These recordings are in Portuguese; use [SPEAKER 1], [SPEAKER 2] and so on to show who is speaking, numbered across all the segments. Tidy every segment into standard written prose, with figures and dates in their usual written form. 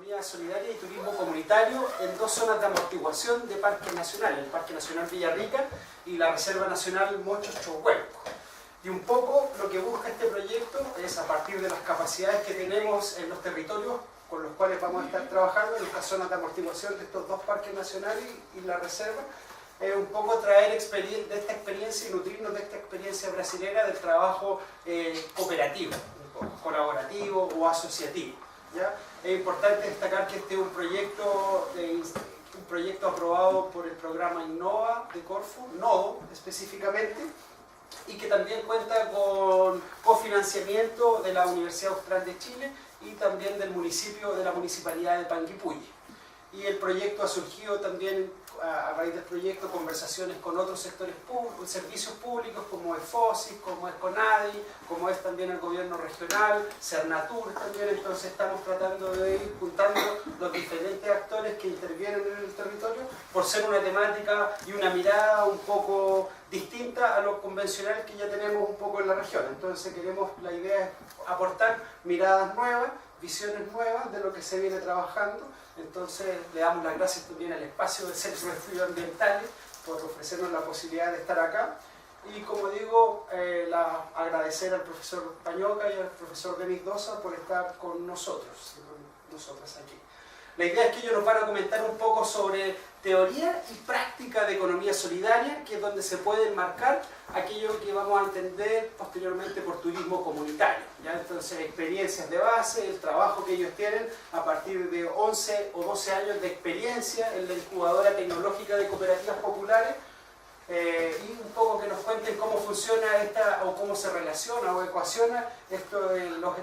[SPEAKER 1] economía solidaria y turismo comunitario en dos zonas de amortiguación de parques nacionales, el Parque Nacional Villarrica y la Reserva Nacional Mocho-Chohuelco. Y un poco lo que busca este proyecto es, a partir de las capacidades que tenemos en los territorios con los cuales vamos a estar trabajando en estas zonas de amortiguación de estos dos parques nacionales y la reserva, un poco traer de esta experiencia y nutrirnos de esta experiencia brasilera del trabajo cooperativo, colaborativo o asociativo, ¿ya? Es importante destacar que este es un proyecto aprobado por el programa Innova de Corfo, Nodo específicamente, y que también cuenta con cofinanciamiento de la Universidad Austral de Chile y también del municipio, de la Municipalidad de Panguipulli. Y el proyecto ha surgido también, a raíz del proyecto, conversaciones con otros sectores públicos, servicios públicos como es FOSIS, como es CONADI, como es también el gobierno regional, Cernatur también. Entonces estamos tratando de ir juntando los diferentes actores que intervienen en el territorio por ser una temática y una mirada un poco distinta a lo convencional que ya tenemos un poco en la región. Entonces la idea es aportar miradas nuevas, visiones nuevas de lo que se viene trabajando. Entonces le damos las gracias también al espacio de Centro de Estudios Ambientales por ofrecernos la posibilidad de estar acá. Y como digo, agradecer al profesor Pañoca y al profesor Denis Dosa por estar con nosotras aquí. La idea es que ellos nos van a comentar un poco sobre teoría y práctica de economía solidaria, que es donde se puede enmarcar aquello que vamos a entender posteriormente por turismo comunitario, ¿ya? Entonces, experiencias de base, el trabajo que ellos tienen a partir de 11 o 12 años de experiencia en la incubadora tecnológica de cooperativas populares, y un poco que nos cuenten cómo funciona o cómo se relaciona o ecuaciona esto de los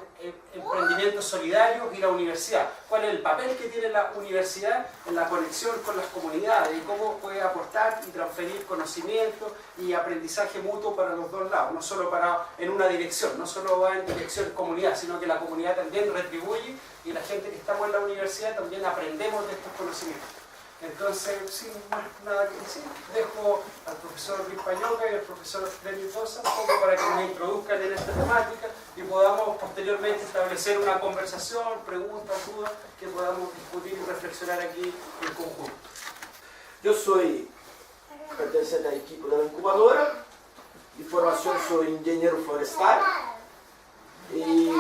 [SPEAKER 1] emprendimientos solidarios y la universidad. ¿Cuál es el papel que tiene la universidad en la conexión con las comunidades y cómo puede aportar y transferir conocimiento y aprendizaje mutuo para los dos lados? No solo en una dirección, no solo va en dirección comunidad, sino que la comunidad también retribuye y la gente que estamos en la universidad también aprendemos de estos conocimientos. Entonces, sin más nada que decir, dejo al profesor Luis Pañoca y al profesor Denis Dosa un poco para que nos introduzcan en esta temática y podamos posteriormente establecer una conversación, preguntas, dudas, que podamos discutir y reflexionar aquí en conjunto.
[SPEAKER 2] Eu sou pertencente à equipe da incubadora, de formação sou engenheiro florestal e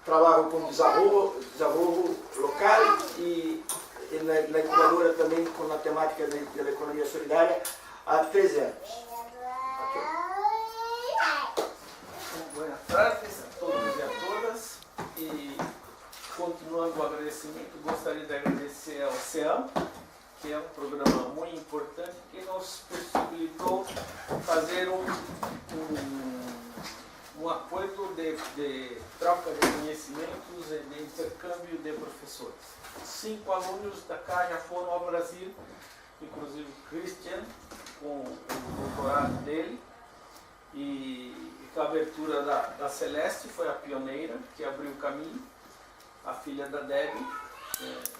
[SPEAKER 2] trabalho com desenvolvimento local e na incubadora também com a temática da economia solidária há 13 anos. Okay.
[SPEAKER 3] Boa tarde a todos e a todas. E continuando o agradecimento, gostaria de agradecer ao CEAM, que é um programa muito importante que nos possibilitou fazer um acordo de troca de conhecimentos e de intercâmbio de professores. 5 alunos da cá já foram ao Brasil, inclusive o Christian, com o doutorado dele, e com a abertura da Celeste, foi a pioneira, que abriu o caminho, a filha da Debbie,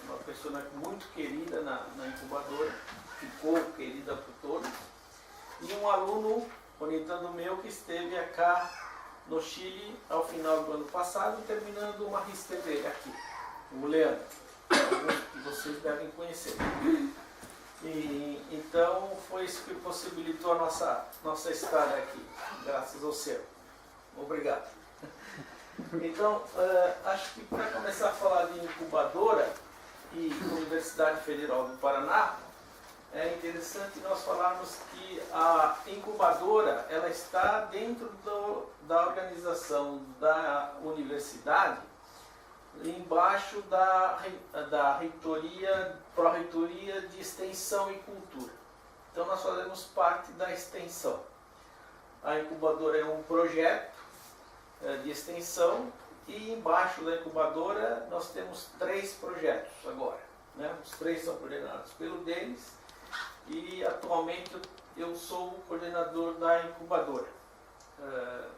[SPEAKER 3] uma pessoa muito querida na incubadora, ficou querida por todos, e um aluno orientando meu que esteve cá no Chile ao final do ano passado, terminando uma magistério dele aqui, o Leandro, que vocês devem conhecer. E, então foi isso que possibilitou a nossa estada aqui, graças ao céu. Obrigado. Então, acho que para começar a falar de incubadora e Universidade Federal do Paraná, é interessante nós falarmos que a incubadora ela está dentro da organização da universidade, embaixo da reitoria, pró-reitoria de extensão e cultura. Então nós fazemos parte da extensão. A incubadora é um projeto de extensão e embaixo da incubadora nós temos 3 projetos agora, né? Os 3 são coordenados pelo Denis e atualmente eu sou o coordenador da incubadora.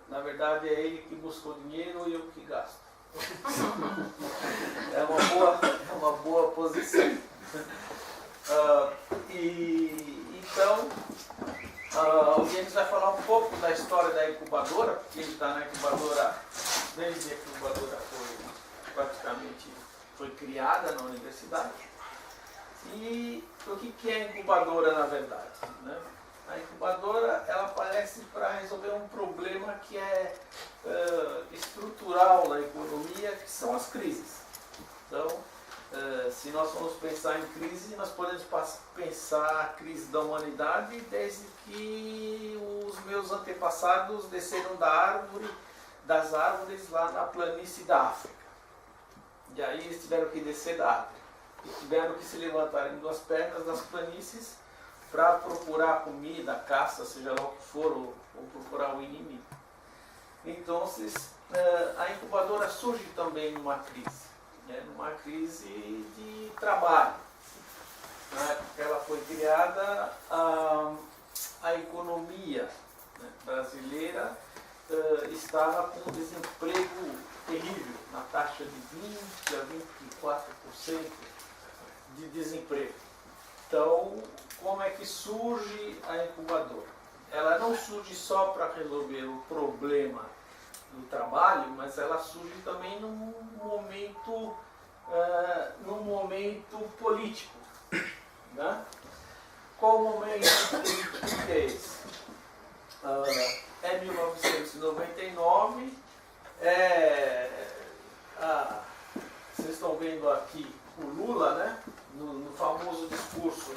[SPEAKER 3] Na verdade é ele que busca o dinheiro e eu que gasto. É uma boa posição. Então, o Denis vai falar um pouco da história da incubadora, porque ele está na incubadora desde que a incubadora foi praticamente foi criada na universidade. E o que é a incubadora, na verdade? Né? A incubadora, ela aparece para resolver um problema que é estrutural na economia, que são as crises. Então, se nós formos pensar em crise, nós podemos pensar a crise da humanidade desde que os meus antepassados desceram das árvores lá na planície da África. E aí eles tiveram que descer da árvore. E tiveram que se levantar em duas pernas das planícies para procurar comida, caça, seja lá o que for, ou procurar o inimigo. Então, a incubadora surge também numa crise, né? Numa crise de trabalho. Na época que ela foi criada, a economia, né, brasileira estava com um desemprego terrível, na taxa de 20% a 24% de desemprego. Então, como é que surge a incubadora? Ela não surge só para resolver o problema do trabalho, mas ela surge também num momento político. Né? Qual o momento político que é esse? É 1999, vocês estão vendo aqui o Lula, né? No famoso discurso.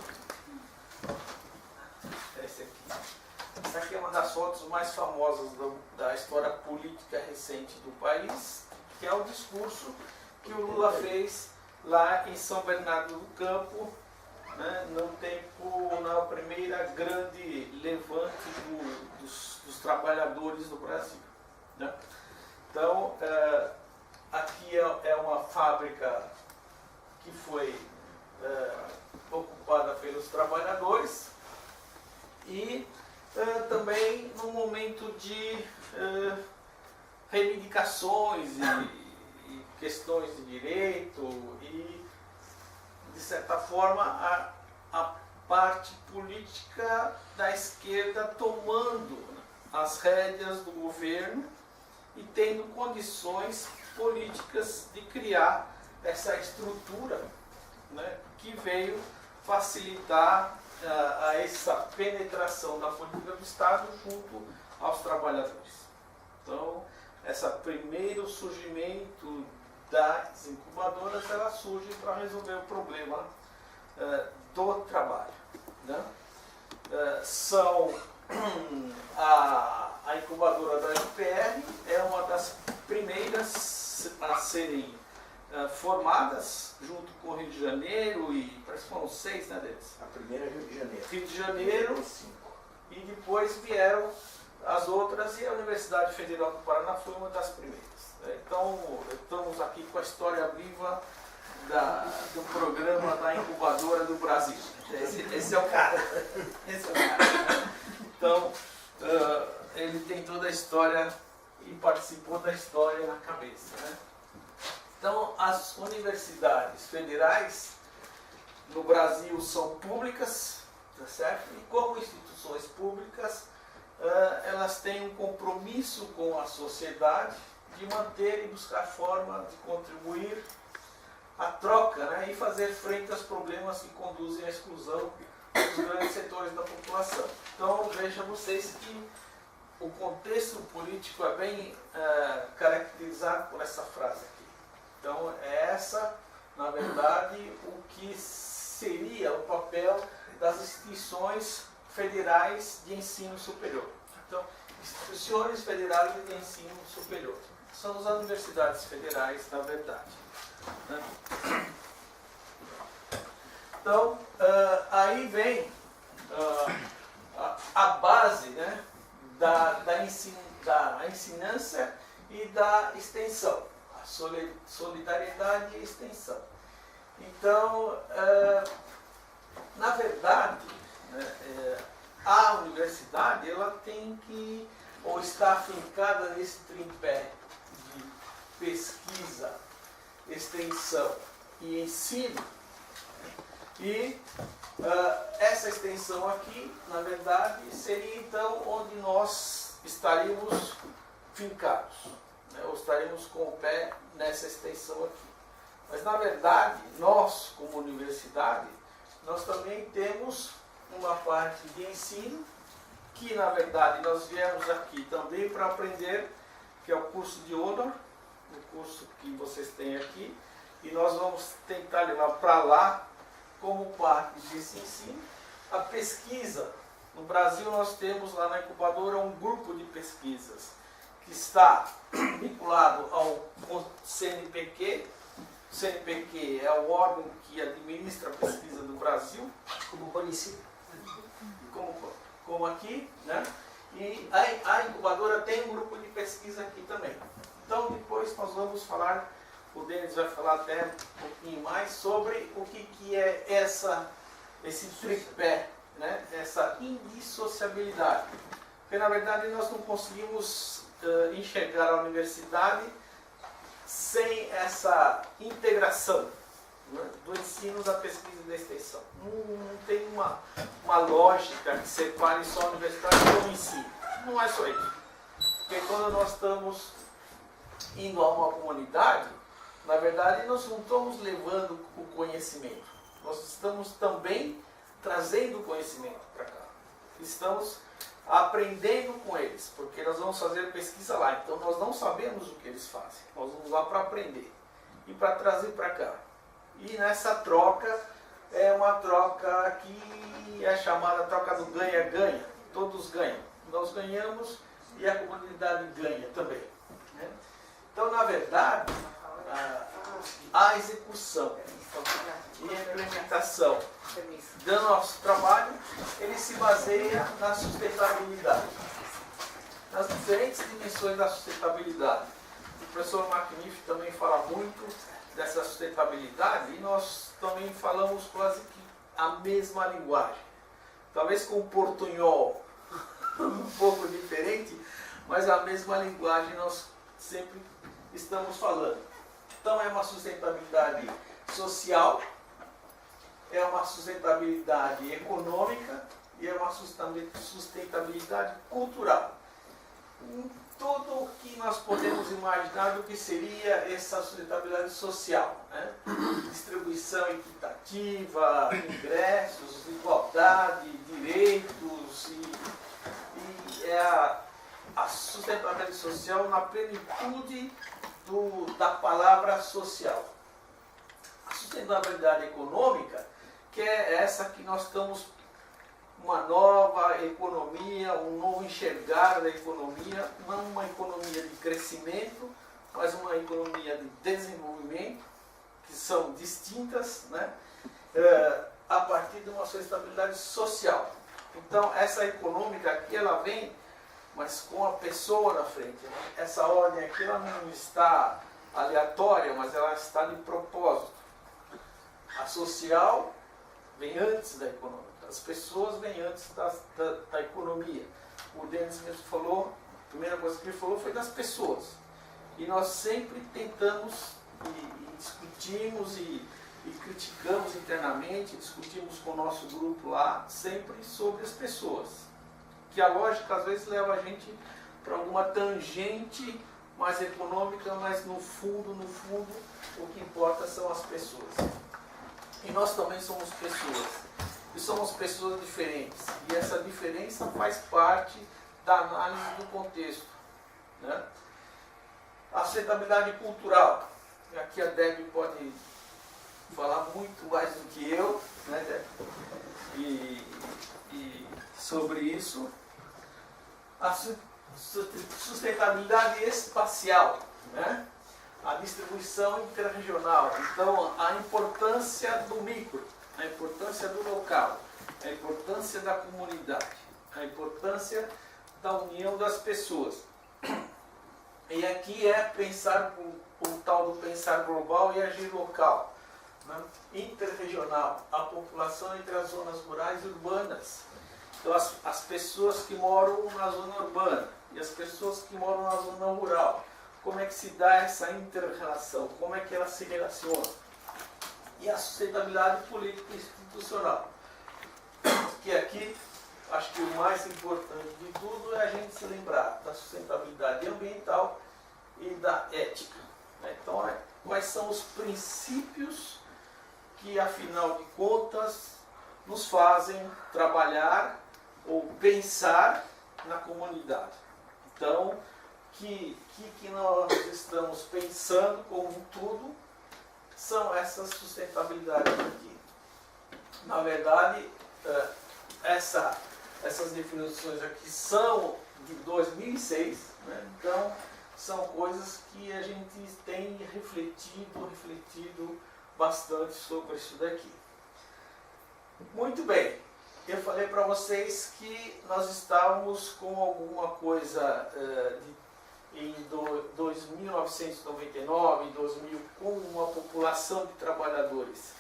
[SPEAKER 3] Esse aqui. Essa aqui é uma das fotos mais famosas da história política recente do país, que é o discurso que o Lula fez lá em São Bernardo do Campo, né, na primeira grande levante dos trabalhadores do Brasil. Né? Então, aqui é uma fábrica que foi ocupada pelos trabalhadores e também num momento de reivindicações e questões de direito e, de certa forma, a parte política da esquerda tomando as rédeas do governo e tendo condições políticas de criar essa estrutura, né, que veio facilitar essa penetração da política do Estado junto aos trabalhadores. Então, esse primeiro surgimento das incubadoras, ela surge para resolver o problema do trabalho. Né? A incubadora da UPR é uma das primeiras a serem formadas junto com o Rio de Janeiro e parece que foram 6, né, deles?
[SPEAKER 2] A primeira é Rio de Janeiro.
[SPEAKER 3] Rio de Janeiro, e depois vieram as outras e a Universidade Federal do Paraná foi uma das primeiras. Então, estamos aqui com a história viva do programa da incubadora do Brasil. Esse é o cara. Esse é o cara. Então, ele tem toda a história e participou da história na cabeça. Né? Então, as universidades federais no Brasil são públicas, tá certo? E como instituições públicas, elas têm um compromisso com a sociedade de manter e buscar forma de contribuir à troca, né? E fazer frente aos problemas que conduzem à exclusão dos grandes setores da população. Então, vejam vocês que o contexto político é bem caracterizado por essa frase aqui. Então, na verdade, o que seria o papel das instituições federais de ensino superior. Então, instituições federais de ensino superior. São as universidades federais, na verdade. Né? Então, aí vem a base, né, da ensinância e da extensão. A solidariedade e extensão. Então, na verdade, né, a universidade ela tem que, ou está afincada nesse tripé de pesquisa, extensão e ensino. E essa extensão aqui, na verdade, seria então onde nós estaríamos fincados, né, ou estaremos com o pé nessa extensão aqui. Mas, na verdade, nós, como universidade, nós também temos uma parte de ensino que, na verdade, nós viemos aqui também para aprender, que é o curso de Honor, o curso que vocês têm aqui, e nós vamos tentar levar para lá, como parte desse ensino, a pesquisa. No Brasil, nós temos lá na incubadora um grupo de pesquisas que está vinculado ao CNPq. O CNPq é o órgão que administra a pesquisa do Brasil,
[SPEAKER 1] como conhecido.
[SPEAKER 3] Como aqui, né? E a incubadora tem um grupo de pesquisa aqui também. Então, depois nós vamos falar, o Denis vai falar até um pouquinho mais sobre o que é esse tripé, né? Essa indissociabilidade. Porque, na verdade, nós não conseguimos enxergar a universidade sem essa integração, né, do ensino, da pesquisa e da extensão. Não tem uma lógica que separe só a universidade do ensino. Não é só isso. Porque quando nós estamos indo a uma comunidade, na verdade nós não estamos levando o conhecimento. Nós estamos também trazendo o conhecimento para cá. Estamos aprendendo com eles, porque nós vamos fazer pesquisa lá. Então nós não sabemos o que eles fazem. Nós vamos lá para aprender e para trazer para cá. E nessa troca, é uma troca que é chamada troca do ganha-ganha. Todos ganham. Nós ganhamos e a comunidade ganha também, né? Então, na verdade, a execução e a implementação do nosso trabalho, ele se baseia na sustentabilidade, nas diferentes dimensões da sustentabilidade. O professor Magnífico também fala muito dessa sustentabilidade e nós também falamos quase que a mesma linguagem. Talvez com um portunhol um pouco diferente, mas a mesma linguagem nós sempre estamos falando. Então é uma sustentabilidade social, é uma sustentabilidade econômica e é uma sustentabilidade cultural. Tudo o que nós podemos imaginar do que seria essa sustentabilidade social, né? Distribuição equitativa, ingressos, igualdade, direitos e é a sustentabilidade social na plenitude da palavra social. A sustentabilidade econômica, que é essa que nós estamos, uma nova economia, um novo enxergar da economia, não uma economia de crescimento, mas uma economia de desenvolvimento, que são distintas, né? A partir de uma sustentabilidade social. Então, essa econômica aqui, ela vem, mas com a pessoa na frente, né? Essa ordem aqui, ela não está aleatória, mas ela está de propósito. A social vem antes da econômica. As pessoas vêm antes da economia. O Denis mesmo falou, a primeira coisa que ele falou foi das pessoas. E nós sempre tentamos e discutimos e criticamos internamente, discutimos com o nosso grupo lá, sempre sobre as pessoas. Que a lógica às vezes leva a gente para alguma tangente mais econômica, mas no fundo, o que importa são as pessoas. E nós também somos pessoas. E somos pessoas diferentes. E essa diferença faz parte da análise do contexto, né? A sustentabilidade cultural. Aqui a Debbie pode falar muito mais do que eu, né, Debbie? E sobre isso. A sustentabilidade espacial, né? A distribuição interregional. Então, a importância do micro, a importância do local, a importância da comunidade, a importância da união das pessoas. E aqui é pensar o tal do pensar global e agir local, né? Interregional, a população entre as zonas rurais e urbanas. Então, as pessoas que moram na zona urbana e as pessoas que moram na zona rural, como é que se dá essa inter-relação? Como é que ela se relaciona? E a sustentabilidade política e institucional, que aqui, acho que o mais importante de tudo é a gente se lembrar da sustentabilidade ambiental e da ética. Então, quais são os princípios que, afinal de contas, nos fazem trabalhar ou pensar na comunidade. Então, que nós estamos pensando como um tudo são essas sustentabilidades aqui. Na verdade, essas definições aqui são de 2006, né? Então são coisas que a gente tem refletido bastante sobre isso daqui. Muito bem, eu falei para vocês que nós estávamos com alguma coisa em 1999, 2000, com uma população de trabalhadores,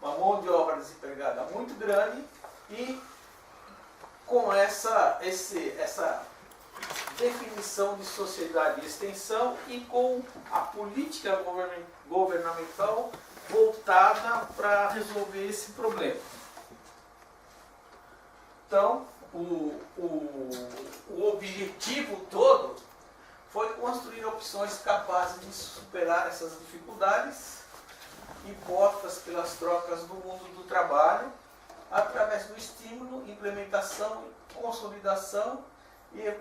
[SPEAKER 3] uma mão de obra desempregada muito grande, e com essa definição de sociedade de extensão e com a política governamental voltada para resolver esse problema. Então, o objetivo todo foi construir opções capazes de superar essas dificuldades impostas pelas trocas do mundo do trabalho, através do estímulo, implementação, consolidação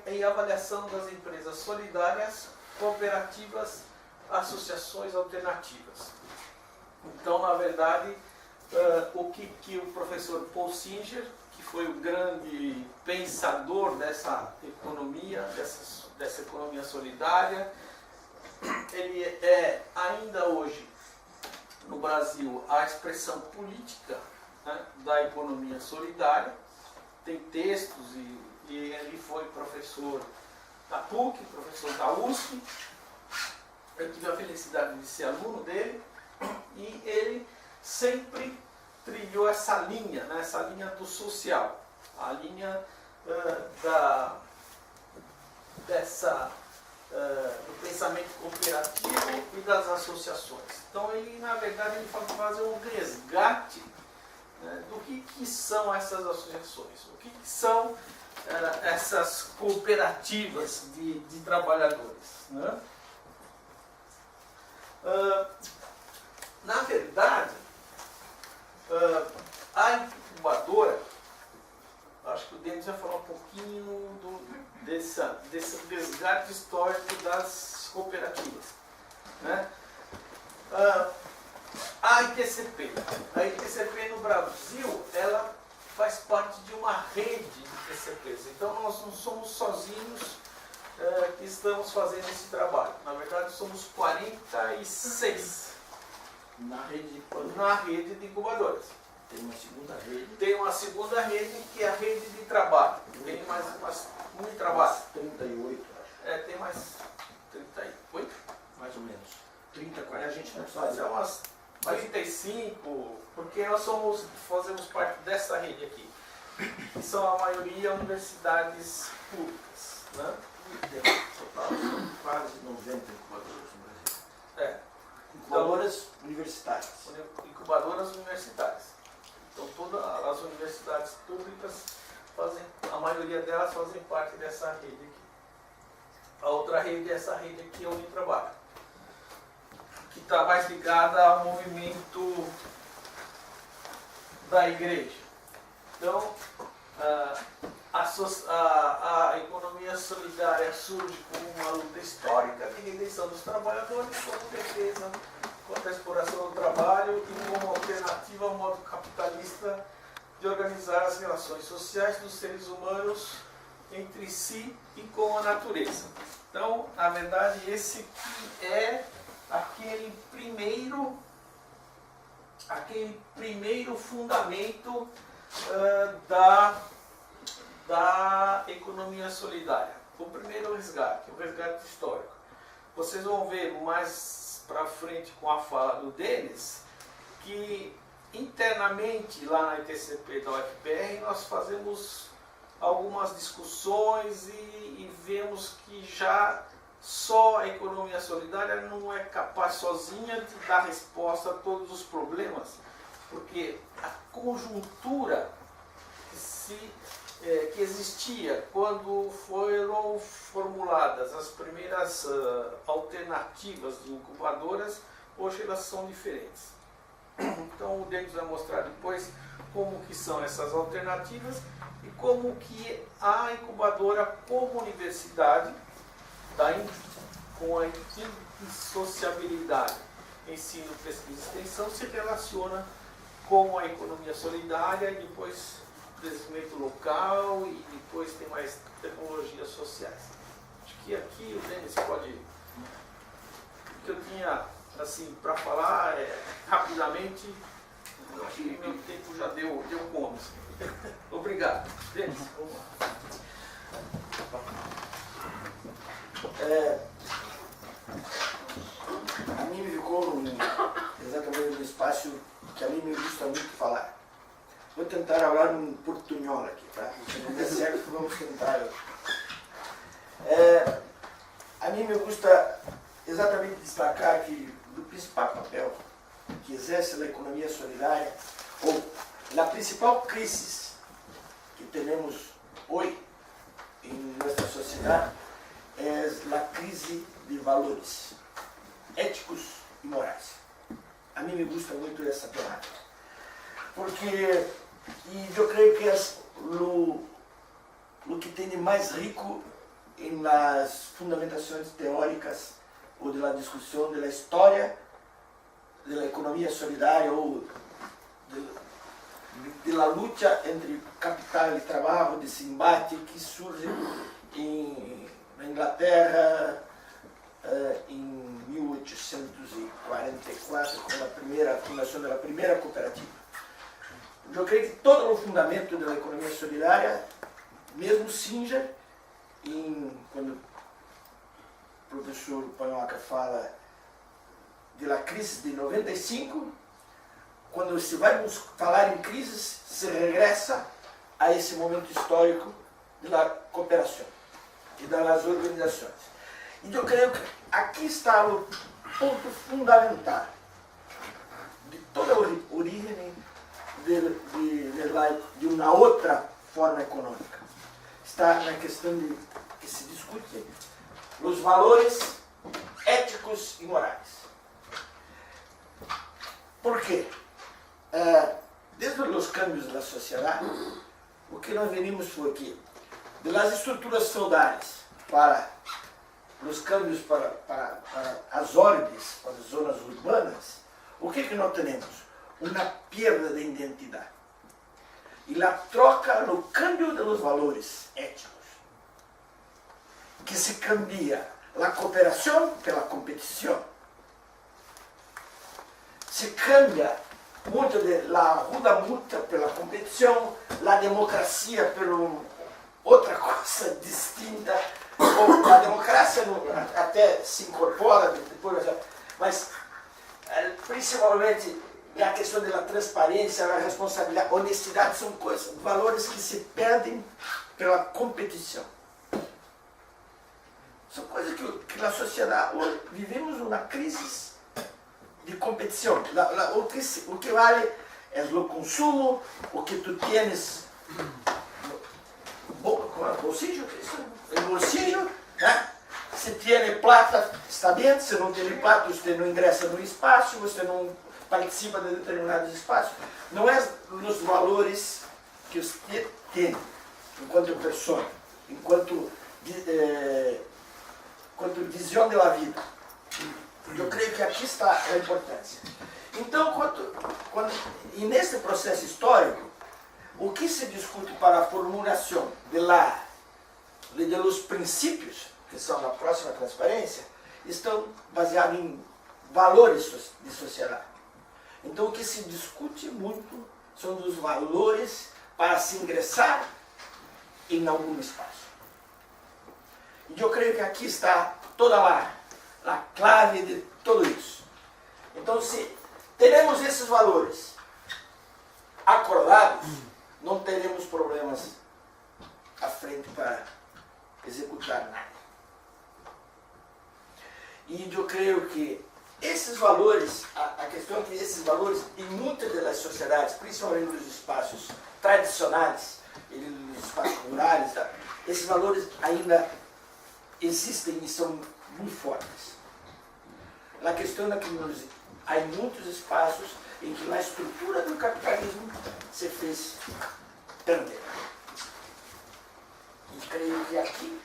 [SPEAKER 3] e avaliação das empresas solidárias, cooperativas, associações alternativas. Então, na verdade, o que o professor Paul Singer, que foi o grande pensador dessa economia, dessa economia solidária, ele é ainda hoje no Brasil a expressão política, né, da economia solidária. Tem textos e ele foi professor da PUC, professor da USP. Eu tive a felicidade de ser aluno dele, e ele sempre trilhou essa linha, né, essa linha do social, a linha do pensamento cooperativo e das associações. Então ele, na verdade, ele faz um resgate, né, do que são essas associações, o que são essas cooperativas de trabalhadores, né? Na verdade, a incubadora, acho que o Denis vai falar um pouquinho desse resgate histórico das cooperativas, né? A ITCP no Brasil, ela faz parte de uma rede de ITCPs. Então nós não somos sozinhos que estamos fazendo esse trabalho. Na verdade, somos 46
[SPEAKER 2] Na rede
[SPEAKER 3] de incubadoras.
[SPEAKER 2] tem uma segunda rede.
[SPEAKER 3] Tem uma segunda rede, que é a rede de trabalho. Tem mais um de trabalho.
[SPEAKER 2] 38, acho.
[SPEAKER 3] Tem mais 38?
[SPEAKER 2] Mais ou menos. 30, 40, a gente não
[SPEAKER 3] Mas
[SPEAKER 2] sabe.
[SPEAKER 3] é umas 35, porque nós fazemos parte dessa rede aqui, que são a maioria universidades públicas, né?
[SPEAKER 2] São quase 90 incubadoras no Brasil. Incubadoras universitárias.
[SPEAKER 3] Incubadoras universitárias. Então todas as universidades públicas a maioria delas fazem parte dessa rede aqui. A outra rede é essa rede aqui onde eu trabalho, que está mais ligada ao movimento da igreja. Então, a economia solidária surge como uma luta histórica de redenção dos trabalhadores, como defesa contra a exploração do trabalho e como alternativa ao modo capitalista de organizar as relações sociais dos seres humanos entre si e com a natureza. Então, na verdade, esse aqui é aquele primeiro fundamento da economia solidária. O primeiro resgate, o resgate histórico. Vocês vão ver mais para frente com a fala do Denis que internamente lá na ITCP da UFPR nós fazemos algumas discussões e vemos que já só a economia solidária não é capaz sozinha de dar resposta a todos os problemas, porque a conjuntura que existia quando foram formuladas as primeiras alternativas de incubadoras hoje elas são diferentes. Então o Denis vai mostrar depois como que são essas alternativas e como que a incubadora como universidade, com a indissociabilidade ensino, pesquisa e extensão, se relaciona com a economia solidária e depois desenvolvimento local e depois tem mais tecnologias sociais. Acho que aqui o Denis pode... O que eu tinha assim, para falar rapidamente, acho que meu tempo já deu conta. Obrigado. Denis, vamos lá.
[SPEAKER 2] A mim me ficou exatamente no espaço que a mim me gusta muito falar. Vou tentar falar um portunhol aqui, tá? Se não der certo, vamos tentar. A mim me gusta exatamente destacar que o principal papel que exerce a economia solidária, ou a principal crise que temos hoje em nossa sociedade, é a crise de valores éticos e morais. A mim me gusta muito essa temática, porque eu creio que é o que tem de mais rico nas fundamentações teóricas ou da discussão da história da economia solidária ou da luta entre capital e trabalho, desse embate que surge na Inglaterra em 1844, com a fundação da primeira cooperativa. Eu creio que todo o fundamento da economia solidária, mesmo Singer, quando o professor Panhoca fala da crise de 95, quando se vai falar em crises, se regressa a esse momento histórico da cooperação e das organizações. E eu creio que aqui está o ponto fundamental de toda a origem de uma outra forma econômica. Está na questão de que se discute os valores éticos e morais. Por quê? Desde os câmbios da sociedade, o que nós venimos foi que das estruturas feudais para os câmbios para as orbes, para as zonas urbanas, o que nós temos? Uma perda de identidade. E a troca no câmbio dos valores éticos, que se cambia a cooperação pela competição, se cambia muito a ruda multa pela competição, a democracia por outra coisa distinta. A democracia até se incorpora depois, mas principalmente a questão da transparência, a responsabilidade, a honestidade são coisas, valores que se perdem pela competição. São coisas que na sociedade hoje vivemos uma crise de competição. O que vale é o consumo, o que tu tienes bolsillo, el bolsillo, né? Se tem plata, está bem, se não tem plata, você não ingressa no espaço, você não participa de determinados espaços. Não é nos valores que você tem enquanto pessoa, enquanto visão da vida. Eu creio que aqui está a importância. Então, e nesse processo histórico, o que se discute para a formulação dos princípios, que são na próxima transparência, estão baseados em valores de sociedade. Então, o que se discute muito são os valores para se ingressar em algum espaço. E eu creio que aqui está toda a clave de tudo isso. Então, se teremos esses valores acordados, não teremos problemas à frente para executar nada. E eu creio que esses valores, a questão é que esses valores, em muitas das sociedades, principalmente nos espaços tradicionais, e nos espaços rurais, esses valores ainda existem e são muito fortes. A questão é que há muitos espaços em que a estrutura do capitalismo se fez também. E creio que aqui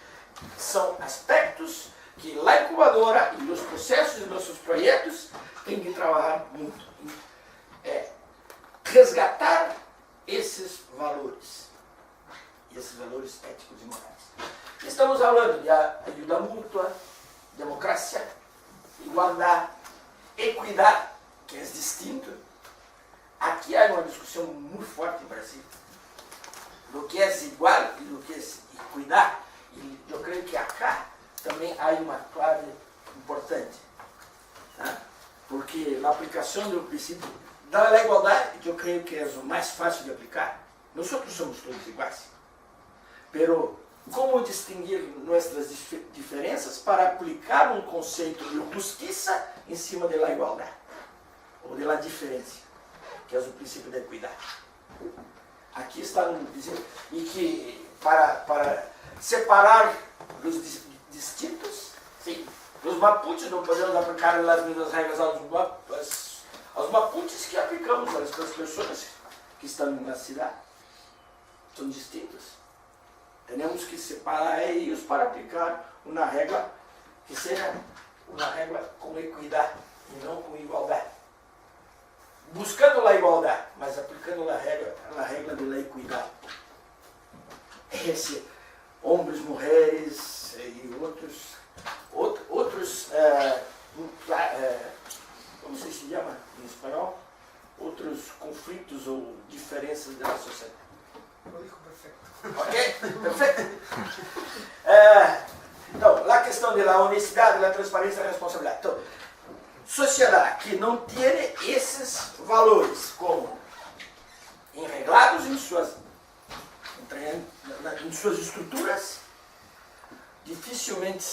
[SPEAKER 2] são aspectos que a incubadora e os processos de nossos projetos têm que trabalhar muito. Resgatar esses valores éticos e morais. Estamos falando de ajuda mútua, democracia, igualdade, equidade, que é distinto. Aqui há uma discussão muito forte no Brasil. Do que é igual e do que é equidade. E eu creio que acá também há uma clave importante. Tá? Porque a aplicação do princípio da igualdade, eu creio que é o mais fácil de aplicar. Nós somos todos iguais. Pero como distinguir nossas diferenças para aplicar um conceito de justiça em cima da igualdade? Ou da diferença, que é o princípio da equidade. Aqui está dizendo, e que para separar os distintos, sim, os mapuches não podemos aplicar as mesmas regras aos mapuches que aplicamos às pessoas que estão na cidade. São distintos. Temos que separar eles para aplicar uma regra que seja uma regra com equidade e não com igualdade. Buscando a igualdade, mas aplicando a regra da equidade. Homens, mulheres e outros como se chama em espanhol? Outros conflitos ou diferenças da sociedade.
[SPEAKER 1] Lo dijo perfecto.
[SPEAKER 2] Ok? Perfeito? Então, a questão da honestidade, da transparência e da responsabilidade. Então, sociedade que não tem esses valores como enreglados em suas estruturas, dificilmente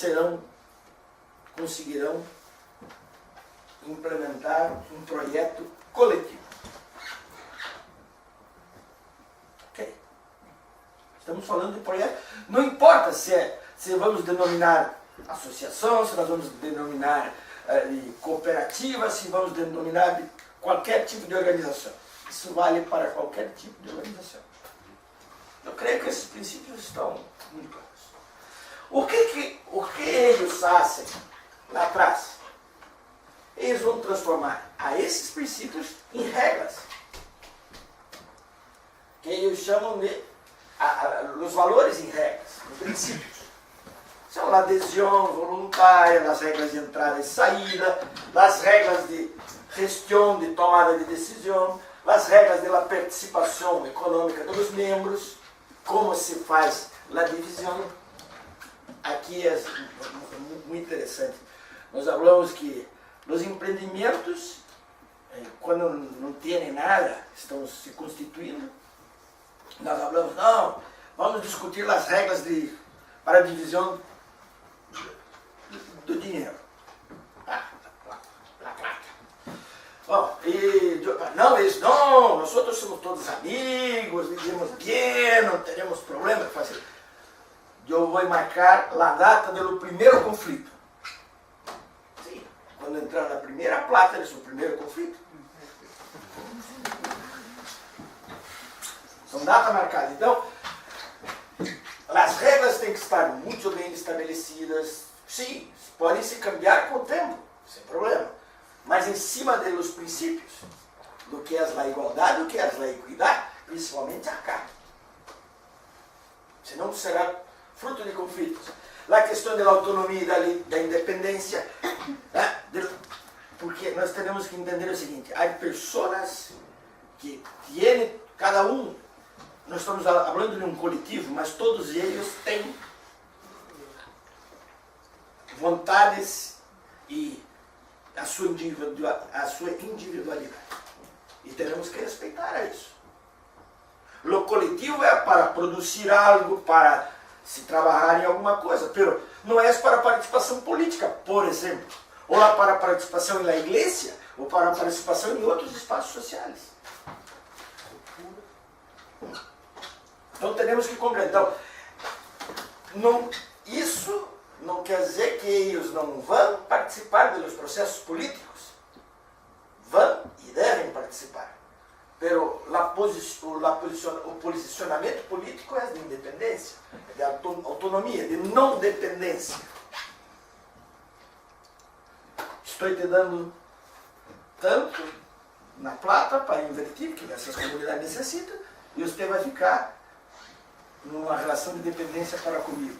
[SPEAKER 2] conseguirão implementar um projeto coletivo. Ok? Estamos falando de projeto. Não importa se vamos denominar associação, se nós vamos denominar cooperativa, se vamos denominar de qualquer tipo de organização. Isso vale para qualquer tipo de organização. Eu creio que esses princípios estão muito claros. O que eles fazem lá atrás? Eles vão transformar esses princípios em regras. Que eles chamam de os valores em regras, em princípios. São a adesão voluntária, as regras de entrada e saída, as regras de gestão, de tomada de decisão, as regras de participação econômica dos membros, como se faz a divisão. Aqui é muito interessante. Nós falamos que os empreendimentos, quando não têm nada, estão se constituindo. Nós falamos, não, vamos discutir as regras para a divisão do dinheiro. La plata. Bom, nós outros somos todos amigos, vivemos bem, não teremos problema. Eu vou marcar a data do primeiro conflito. Sim, quando entrar na primeira plata desse primeiro conflito. São datas marcadas. Então, as regras têm que estar muito bem estabelecidas. Sim, podem se cambiar com o tempo, sem problema. Mas em cima dos princípios, do que é a igualdade, do que é a equidade, principalmente acá. Senão será fruto de conflitos. A questão da autonomia e da independência, né? Porque nós temos que entender o seguinte, há pessoas que têm, cada um, nós estamos falando de um coletivo, mas todos eles têm vontades e a sua individualidade. E temos que respeitar isso. O coletivo é para produzir algo, para se trabalhar em alguma coisa, mas não é para participação política, por exemplo, ou para participação na igreja, ou para participação em outros espaços sociais. Então temos que compreender. Então, isso não quer dizer que eles não vão participar dos processos políticos. pero o posicionamento político é de independência, de autonomia, de não dependência. Estou te dando tanto na plata para invertir, que essas comunidades necessitam, e você vai ficar numa relação de dependência para comigo,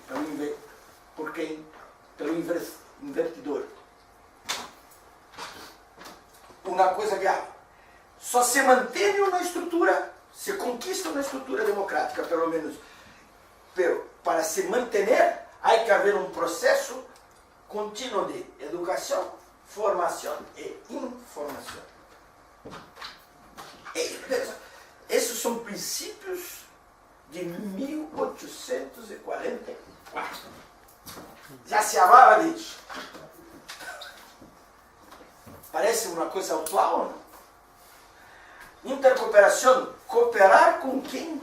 [SPEAKER 2] pelo invertidor. Uma coisa que só se mantém uma estrutura, se conquista uma estrutura democrática, pelo menos. Pero, para se manter, há que haver um processo contínuo de educação, formação e informação. Esses são princípios de 1844. Já se falava disso. Parece uma coisa atual, não? Intercooperação, cooperar com quem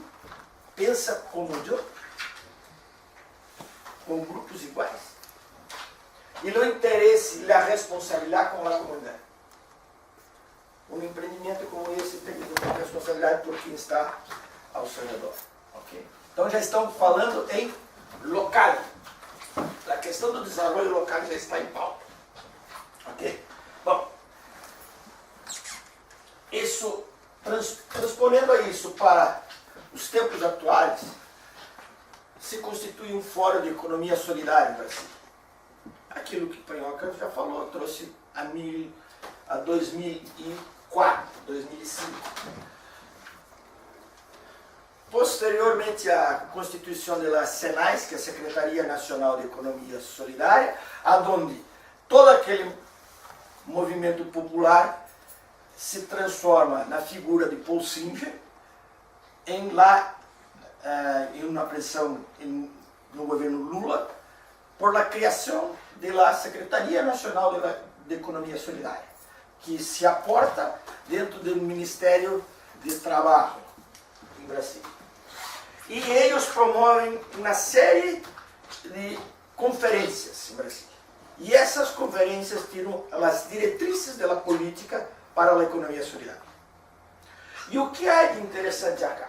[SPEAKER 2] pensa como eu, com grupos iguais. E o interesse e a responsabilidade com a comunidade. Um empreendimento como esse tem que ter responsabilidade por quem está ao seu redor. Okay? Então já estamos falando em local. A questão do desenvolvimento local já está em pauta. Ok? Bom, isso, transponendo isso para os tempos atuais, se constitui um fórum de economia solidária no Brasil. Aquilo que Panhoca já falou, trouxe a 2004, 2005. Posteriormente à constituição da SENAIS, que é a Secretaria Nacional de Economia Solidária, onde todo aquele movimento popular se transforma na figura de Paul Singer, em uma pressão no governo Lula, por la criação da Secretaria Nacional de Economia Solidária, que se aporta dentro do Ministério de Trabalho em Brasília. E eles promovem uma série de conferências em Brasília. E essas conferências tiram as diretrizes da política para a economia solidária. E o que há de interessante acá?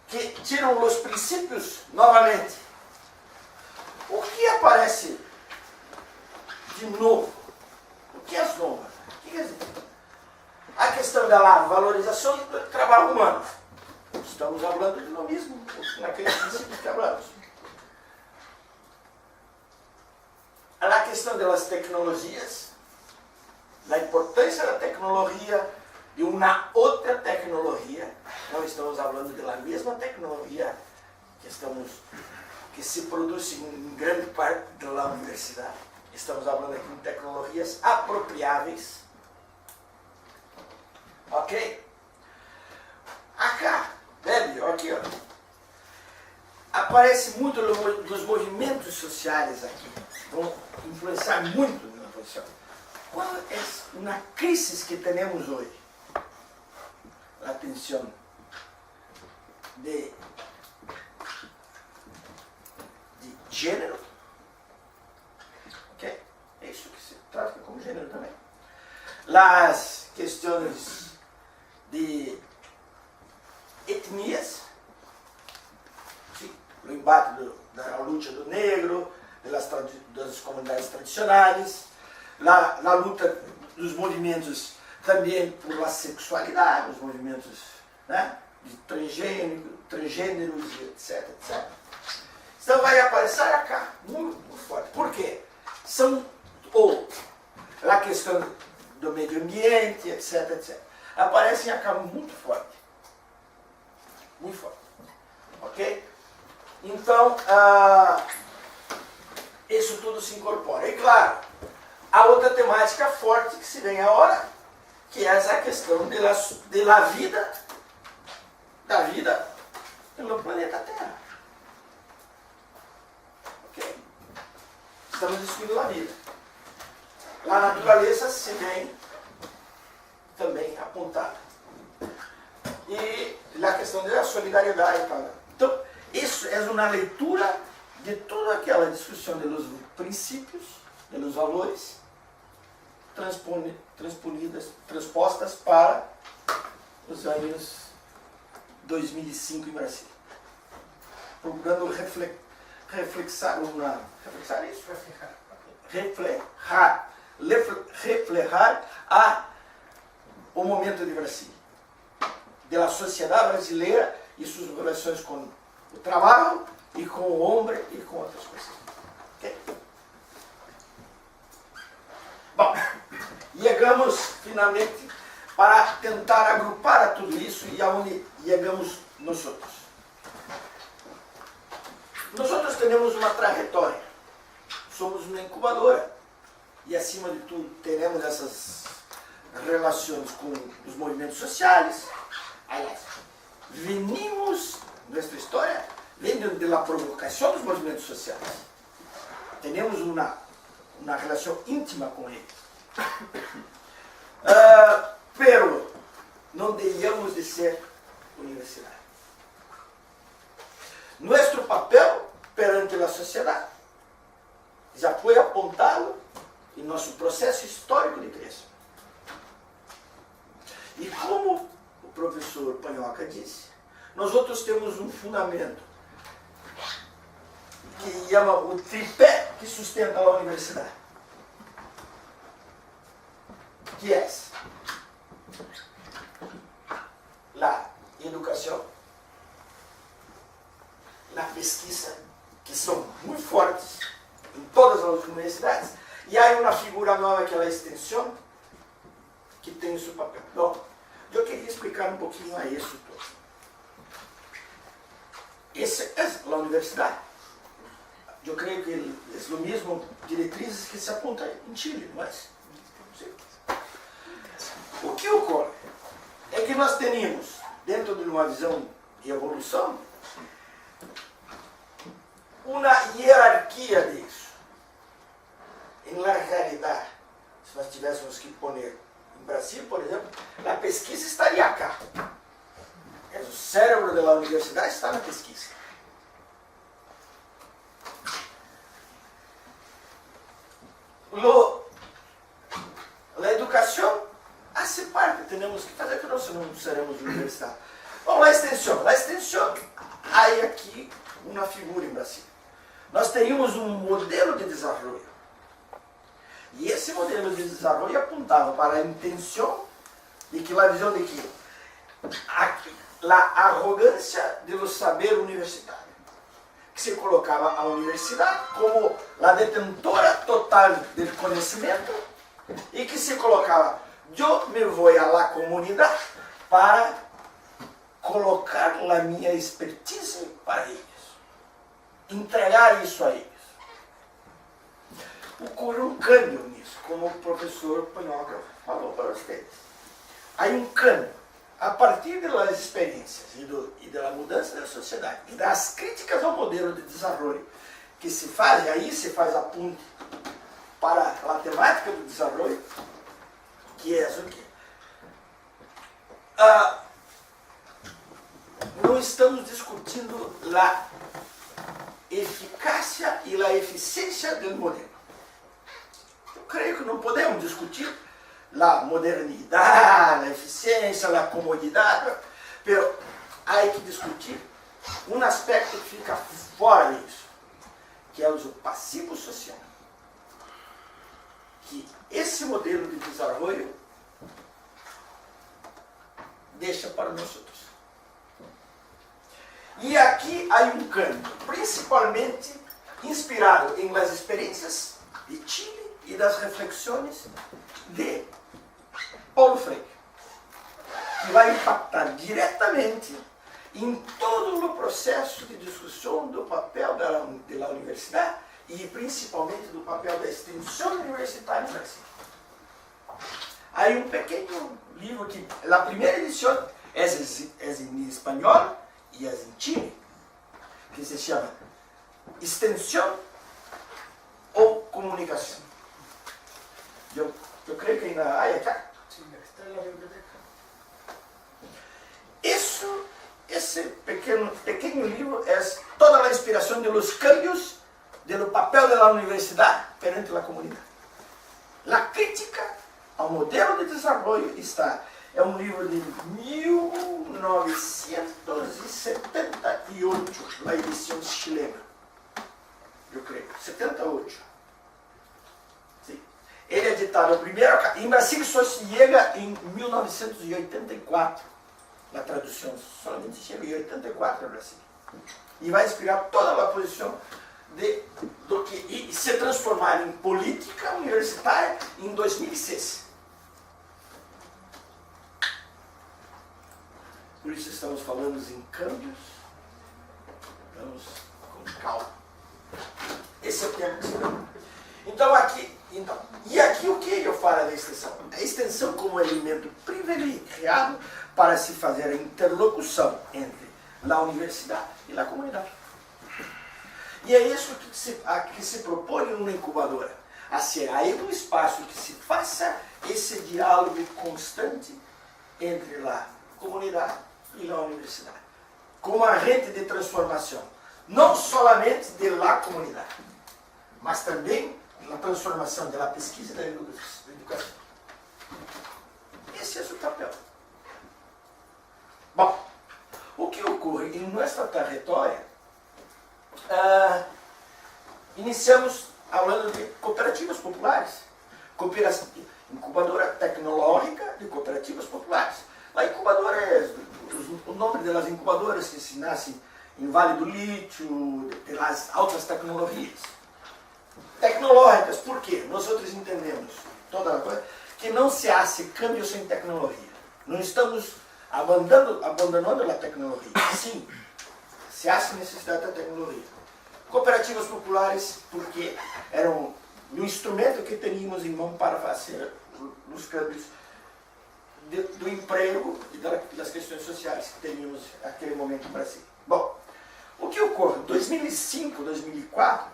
[SPEAKER 2] Que tiram os princípios novamente. O que aparece de novo? O que é novo? O que quer dizer? A questão da valorização do trabalho humano. Estamos falando de lo mesmo, naquele princípio que falamos. A questão das tecnologias, a importância da tecnologia e uma outra tecnologia. Não estamos falando da mesma tecnologia que se produz em grande parte da universidade. Estamos falando aqui de tecnologias apropriáveis. Ok? Acá, aqui, ó. Aparece muito dos movimentos sociais aqui. Vão influenciar muito na posição. Qual é uma crise que temos hoje? A tensão de gênero. Ok? É isso que se trata como gênero também. As questões de etnias, sim, o embate da luta do negro, das comunidades tradicionais, na luta dos movimentos também por la sexualidade, os movimentos, né, de transgêneros, etc, etc. Então vai aparecer acá, muito forte. Por quê? A questão do meio ambiente, etc, etc. Aparecem acá muito forte. Muito forte. Ok? Então, isso tudo se incorpora. E claro, a outra temática forte que se vem agora, que é essa questão da vida no planeta Terra. Ok? Estamos discutindo a vida. A natureza se vem também apontada. E a questão da solidariedade. Então, isso é uma leitura de toda aquela discussão dos princípios, dos valores, transpostas para nos anos 2005 em Brasília, procurando reflexar o momento de Brasília, da sociedade brasileira e suas relações com o trabalho e com o homem e com outras coisas. Okay? Bom, chegamos finalmente para tentar agrupar a tudo isso e aonde chegamos nós outros. Nós temos uma trajetória, somos uma incubadora e acima de tudo teremos essas relações com os movimentos sociais. Aliás, venimos, nossa história vem da provocação dos movimentos sociais. Temos uma relação íntima com eles. Pero não deixamos de ser universidade. Nosso papel perante a sociedade já foi apontado em nosso processo histórico de criação. E como o professor Panhoca disse, nós outros temos um fundamento que chama o tripé que sustenta a universidade, que é a educação, a pesquisa, que são muito fortes em todas as universidades, e há uma figura nova que é a extensão, que tem o seu papel. Bom, eu queria explicar um pouquinho a isso todo. Essa é a universidade. Eu creio que é o mesmo diretrizes que se aponta em Chile, não é? O que ocorre é que nós temos, dentro de uma visão de evolução, uma hierarquia disso. Na realidade, se nós tivéssemos que poner em Brasil, por exemplo, a pesquisa estaria cá. O cérebro da universidade está na pesquisa. A educação hace parte, temos que fazer que nós não seremos universidade. Bom, a extensão, há aqui uma figura em Brasil. Nós teríamos um modelo de desenvolvimento. E esse modelo de desenvolvimento apontava para a intenção de que a visão de que a arrogância do saber universitário, que se colocava a universidade como a detentora total do conhecimento e que se colocava, eu me vou a la comunidade para colocar a minha expertise para eles, entregar isso a eles. Ocorreu um câmbio nisso, como o professor Panhoca falou para vocês. Há um câmbio a partir das experiências e da mudança da sociedade e das críticas ao modelo de desenvolvimento que se faz, e aí se faz a ponte para a temática do desenvolvimento, que é o quê? Não estamos discutindo a eficácia e a eficiência do modelo. Eu creio que não podemos discutir a modernidade, a eficiência, a comodidade, mas há que discutir um aspecto que fica fora disso, que é o uso passivo social. Que esse modelo de desenvolvimento deixa para nós outros. E aqui há um câmbio, principalmente inspirado em las experiências de Chile e das reflexões de Paulo Freire, que vai impactar diretamente em todo o processo de discussão do papel da universidade e principalmente do papel da extensão universitária no Brasil. Há um pequeno livro que, a primeira edição é em espanhol e é em Chile, que se chama Extensão ou Comunicação. Eu creio que ainda há acá. Está na biblioteca. Esse pequeno livro é toda a inspiração dos cambios do papel da universidade perante a comunidade. A crítica ao modelo de desenvolvimento está é um livro de 1978, a edição chilena, eu creio, 78. Sim. Ele é editado o primeiro, em Brasil só se chega em 1984, a tradução somente chega em 84 no Brasil. E vai inspirar toda a posição do que e se transformar em política universitária em 2006. Por isso estamos falando em câmbios. Vamos com calma. Esse é o tema que se dá. E aqui o que eu falo da extensão? A extensão como elemento privilegiado para se fazer a interlocução entre a universidade e a comunidade. E é isso que se propõe numa incubadora, a ser aí um espaço que se faça esse diálogo constante entre a comunidade e a universidade, como agente de transformação, não somente de la comunidade, mas também na transformação da pesquisa e da educação. Esse é o seu papel. Bom, o que ocorre em nossa trajetória, iniciamos falando de cooperativas populares, incubadora tecnológica de cooperativas populares. A incubadora é o nome das incubadoras que se nascem em Vale do Lítio, das altas tecnologias. Tecnológicas, por quê? Nós outros entendemos toda a coisa, que não se hace câmbio sem tecnologia. Não estamos abandonando a tecnologia. Sim, se hace necessidade da tecnologia. Cooperativas populares, porque eram o instrumento que teníamos em mão para fazer os câmbios do emprego e das questões sociais que teníamos naquele momento no Brasil. Bom, o que ocorre? Em 2005, 2004,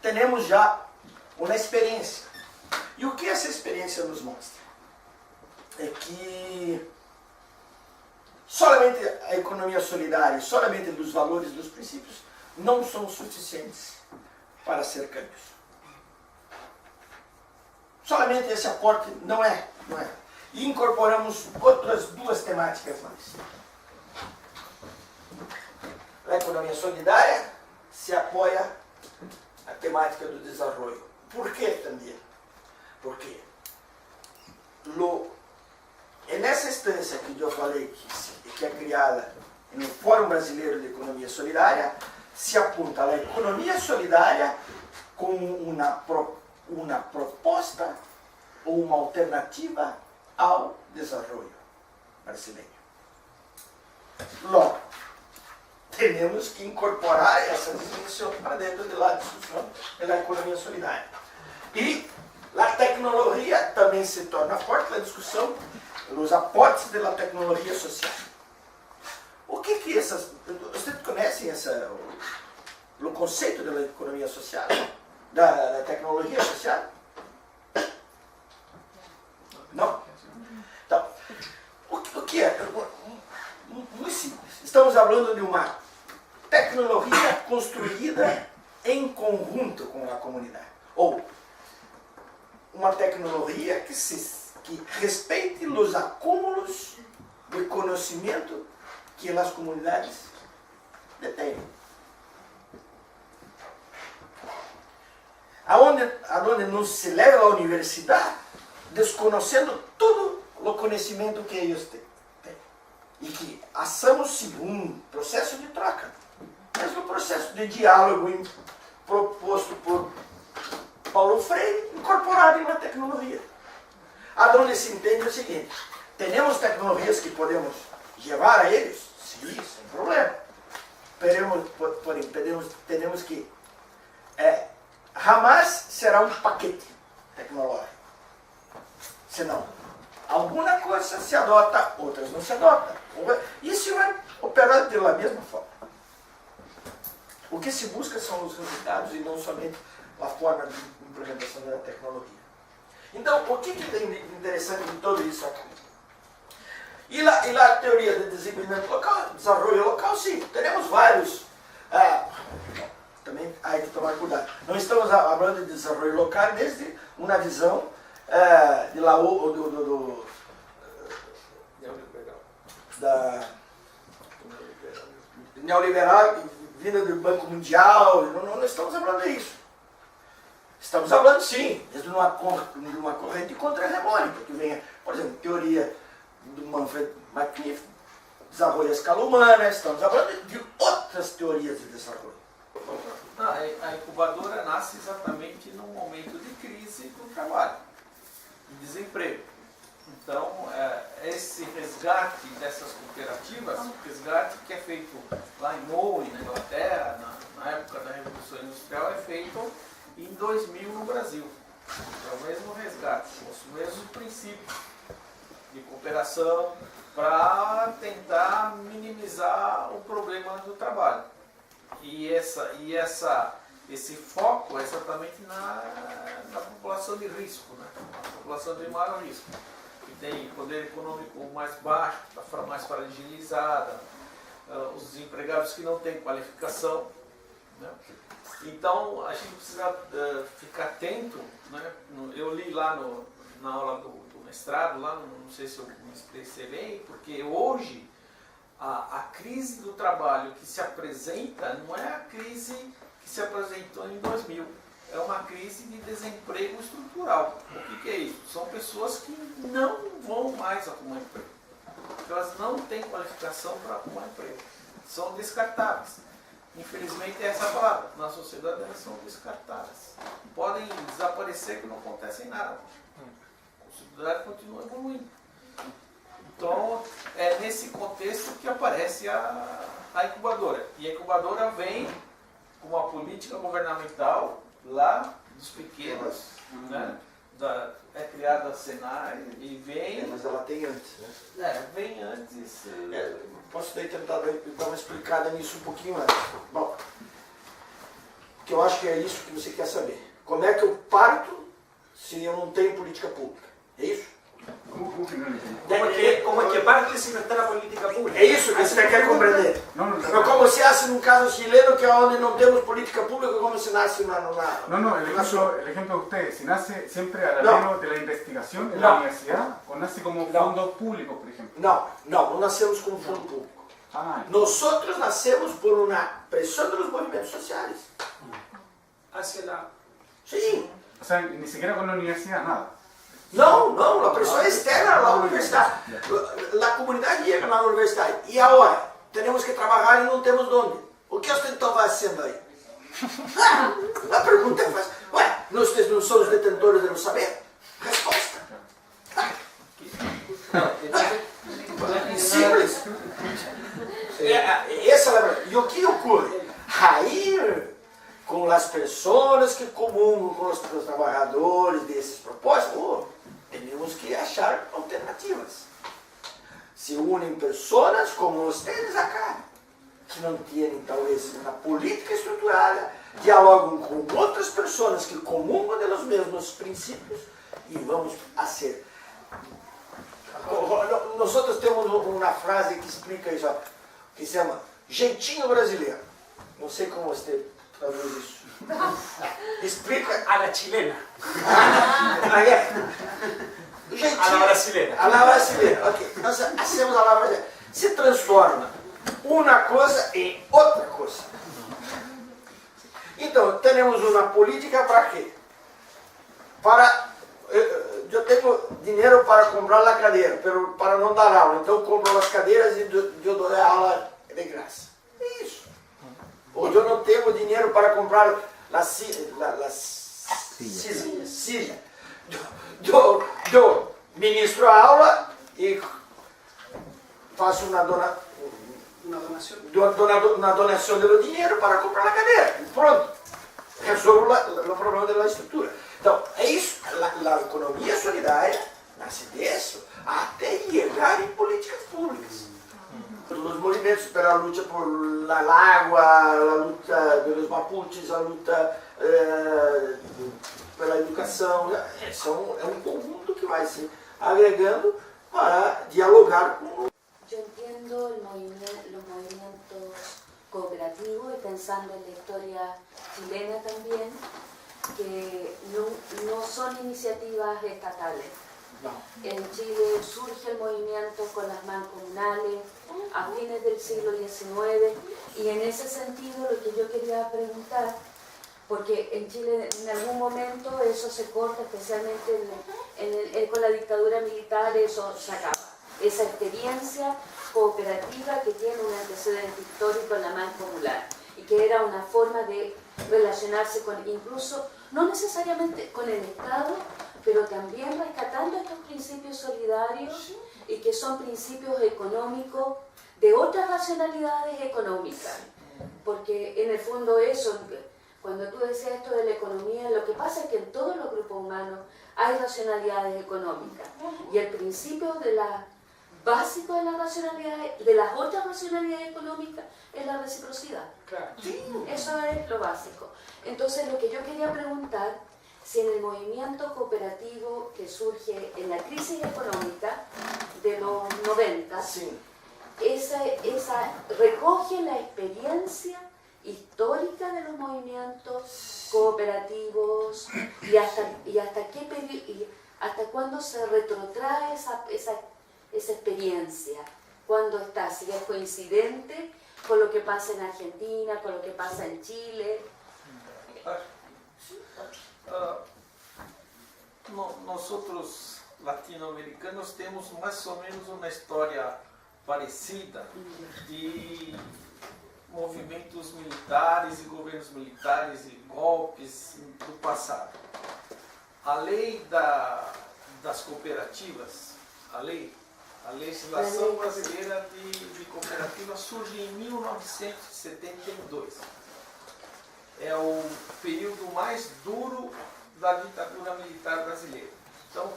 [SPEAKER 2] temos já uma experiência. E o que essa experiência nos mostra? É que somente a economia solidária, somente os valores dos princípios, não são suficientes para ser câmbios. Somente esse aporte não é. E incorporamos outras duas temáticas mais. A economia solidária se apoia a temática do desenvolvimento. Por que também? Porque é nessa instância que eu falei que é criada no Fórum Brasileiro de Economia Solidária, se apunta a economia solidária como uma proposta ou uma alternativa ao desenvolvimento brasileiro. Logo, temos que incorporar essa definição para dentro da discussão da economia solidária. E a tecnologia também se torna forte na discussão dos aportes da tecnologia social. O que essas... Vocês conhecem o conceito da economia social? Da tecnologia social? Não? Então, o que é? Muito simples. Estamos falando de uma tecnologia construída em conjunto com a comunidade. Ou uma tecnologia que respeite os acúmulos de conhecimento que as comunidades detêm. Aonde não se leva à universidade desconhecendo todo o conhecimento que eles têm. E que assamos um processo de troca. Mas um processo de diálogo proposto por Paulo Freire, incorporado em uma tecnologia. Aonde se entende o seguinte: temos tecnologias que podemos levar a eles? Sim, sem problema. Porém, temos que jamais será um paquete tecnológico. Senão, alguma coisa se adota, outras não se adotam. Isso vai operar da mesma forma. O que se busca são os resultados e não somente a forma de implementação da tecnologia. Então, o que tem de interessante em tudo isso aqui? E a teoria de desenvolvimento local, desenvolvimento local, sim, teremos vários. Também há que tomar cuidado. Não estamos falando de desenvolvimento local desde uma visão neoliberal, vinda do Banco Mundial, não estamos falando disso. Estamos falando, sim, de uma corrente contra-hegemônica, que vem, por exemplo, teoria do Manfred McNiff, desenvolve a escala humana, estamos falando de outras teorias de desenvolvimento.
[SPEAKER 3] A incubadora nasce exatamente num momento de crise do trabalho, de desemprego. Então, esse resgate dessas cooperativas, resgate que é feito lá em Moe, na Inglaterra, na época da Revolução Industrial, é feito em 2000 no Brasil. É o mesmo resgate, os mesmos princípios de cooperação para tentar minimizar o problema do trabalho. E esse foco é exatamente na população de risco, né? Na população de maior risco, que tem poder econômico mais baixo, mais fragilizada, os desempregados que não têm qualificação, né? Então, a gente precisa ficar atento, né? Eu li lá na aula do mestrado, lá, não sei se eu me expressei bem, porque hoje a crise do trabalho que se apresenta não é a crise que se apresentou em 2000, é uma crise de desemprego estrutural. O que é isso? São pessoas que não vão mais arrumar emprego, elas não têm qualificação para arrumar emprego, são descartáveis. Infelizmente é essa a palavra, na sociedade elas são descartáveis, podem desaparecer que não acontece nada, a sociedade continua evoluindo. Então, é nesse contexto que aparece a incubadora. E a incubadora vem com uma política governamental lá dos pequenos, né? É criada a Senai e vem...
[SPEAKER 2] mas ela tem antes, né?
[SPEAKER 3] Vem antes...
[SPEAKER 2] Posso daí tentar dar uma explicada nisso um pouquinho antes. Bom, que eu acho que é isso que você quer saber. Como é que eu parto se eu não tenho política pública? É isso?
[SPEAKER 1] Como é que parte se não está na política pública?
[SPEAKER 2] É isso que você quer compreender? Não, como se nasce num caso chileno que é onde não temos política pública, como se nasce una...
[SPEAKER 4] No, el ejemplo de ustedes, si nace siempre a la mano de la investigación en la universidad o nace como fondo público, por ejemplo.
[SPEAKER 2] Não nascemos como fundo público. Nosotros nacemos por una presión de los movimientos sociales.
[SPEAKER 1] Hacia la...
[SPEAKER 2] Sí.
[SPEAKER 4] O sea, ni siquiera con la universidad, nada.
[SPEAKER 2] Não, a pressão é externa à universidade. A comunidade chega na universidade. E agora? Temos que trabalhar e não temos onde. O que vocês estão fazendo aí? A pergunta é fácil. Ué, nós não somos detentores do saber? Resposta. Simples. Essa é a verdade. E o que ocorre? Aí, com as pessoas que comungam com os trabalhadores desses propósitos, temos que achar alternativas. Se unem pessoas como vocês acá, que não têm talvez uma política estruturada, dialogam com outras pessoas que comungam dos mesmos princípios e vamos a ser. Nós temos uma frase que explica isso, que se chama jeitinho brasileiro. Não sei como você traduz isso. Explica.
[SPEAKER 1] A la chilena.
[SPEAKER 2] A la brasileira. A la brasileira, ok. Nós hacemos a la brasileira. Se transforma uma coisa em outra coisa. Então, temos uma política para quê? Eu tenho dinheiro para comprar a cadeira, para não dar aula. Então, eu compro as cadeiras e eu dou a aula de graça. É isso. Ou eu não tenho dinheiro para comprar as silhas. Eu ministro a aula e faço uma donação de dinheiro para comprar a cadeira. E pronto. Resolvo o problema da estrutura. Então, é isso. A economia solidária nasce disso até chegar em políticas públicas. Os movimentos pela luta por la água, a luta pelos mapuches, a luta pela educação, é um conjunto que vai se agregando para dialogar com...
[SPEAKER 5] Yo entiendo los movimientos cooperativos y pensando en la historia chilena también, que no son iniciativas estatales.
[SPEAKER 2] No.
[SPEAKER 5] En Chile surge el movimiento con las mancomunidades institucionales a fines del siglo XIX, y en ese sentido lo que yo quería preguntar, porque en Chile en algún momento eso se corta, especialmente con la dictadura militar, eso se acaba. Esa experiencia cooperativa que tiene un antecedente histórico en la mancomunidad y que era una forma de relacionarse con, incluso, no necesariamente con el Estado, pero también rescatando estos principios solidarios y que son principios económicos de otras racionalidades económicas. Porque en el fondo eso, cuando tú decías esto de la economía, lo que pasa es que en todos los grupos humanos hay racionalidades económicas. Y el principio básico de las racionalidades, de las otras racionalidades económicas, es la reciprocidad.
[SPEAKER 1] Claro.
[SPEAKER 5] Eso es lo básico. Entonces, lo que yo quería preguntar, si en el movimiento cooperativo que surge en la crisis económica de los 90,
[SPEAKER 2] Sim.
[SPEAKER 5] esa recoge la experiencia histórica de los movimientos cooperativos y hasta cuándo se retrotrae esa experiencia, cuándo está, si es coincidente con lo que pasa en Argentina, con lo que pasa en Chile.
[SPEAKER 3] Nosotros latino-americanos temos mais ou menos uma história parecida de movimentos militares e governos militares e golpes do passado. A lei das cooperativas, a legislação brasileira de cooperativa surge em 1972. É o período mais duro da ditadura militar brasileira. Então,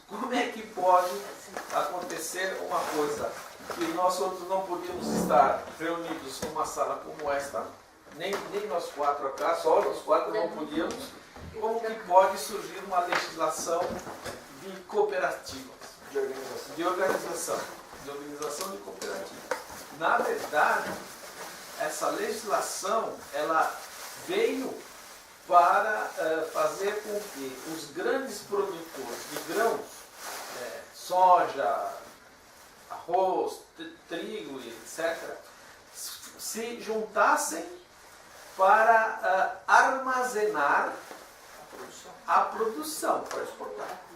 [SPEAKER 3] como é que pode acontecer uma coisa que nós outros não podíamos estar reunidos numa sala como esta, nem nós quatro acá, só nós quatro não podíamos, como que pode surgir uma legislação de cooperativas, de organização de cooperativas? Na verdade, essa legislação, ela veio para fazer com que os grandes produtores de grãos, soja, arroz, trigo, etc., se juntassem para armazenar a produção